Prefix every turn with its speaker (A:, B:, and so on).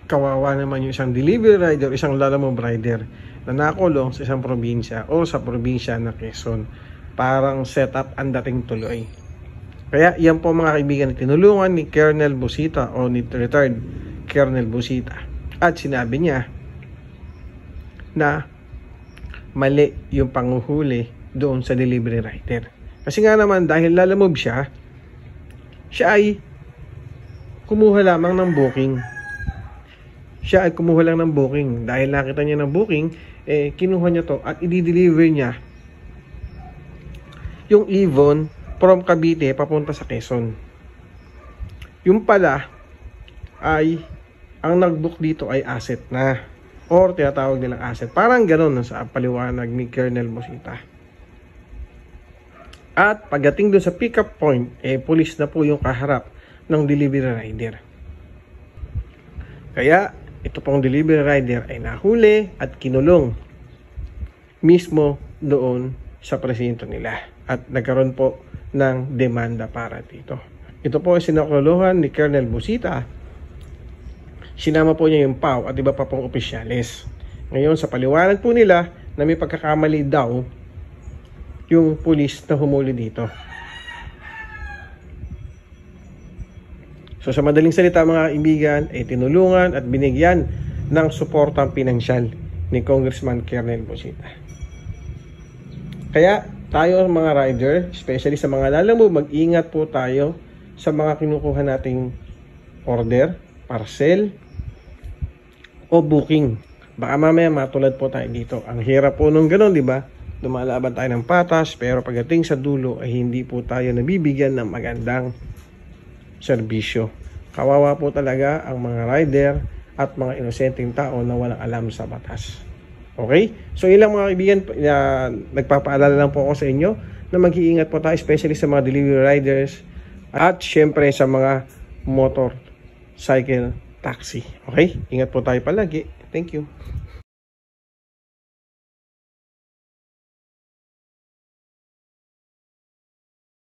A: kawawa naman yung isang delivery rider, isang lalamove rider na nakulong sa isang probinsya o sa probinsya na Quezon. Parang setup ang dating tuloy. Kaya yan po mga kaibigan, tinulungan ni Colonel Busita o ni retired Colonel Busita. At sinabi niya na mali yung panguhuli doon sa delivery rider. Kasi nga naman dahil lalamove siya ay kumuha lamang ng booking. Siya ay kumuha lang ng booking. Dahil nakita niya ng booking, kinuha niya to at i-deliver niya yung Avon from Cavite papunta sa Quezon. Yung pala ay ang nagbook dito ay asset na or tinatawag nilang asset. Parang gano'n sa paliwanag ni Colonel Busita. At pagdating doon sa pick-up point, police na po yung kaharap ng delivery rider. Kaya ito pong delivery rider ay nahuli at kinulong mismo doon sa presinto nila. At nagkaroon po ng demanda para dito. Ito po ay sinakuluhan ni Colonel Busita. Sinama po niya yung PAW at iba pa pong opisyalis. Ngayon sa paliwanag po nila na may pagkakamali daw yung pulis na humuli dito. So sa madaling salita mga kaibigan, ay tinulungan at binigyan ng suportang pinansyal ni Congressman Colonel Busita. Kaya tayo mga rider, especially sa mga lalamove, mag-ingat po tayo sa mga kinukuha nating order, parcel, o booking. Baka mamaya matulad po tayo dito. Ang hirap po nung gano'n, di ba? Lumalaban tayo ng patas, pero pagdating sa dulo ay hindi po tayo nabibigyan ng magandang serbisyo. Kawawa po talaga ang mga rider at mga inosenteng tao na walang alam sa batas. Okay? So ilang mga kaibigan, nagpapaalala lang po ako sa inyo na mag-iingat po tayo, especially sa mga delivery riders at syempre sa mga motorcycle taxi. Okay? Ingat po tayo palagi. Thank you.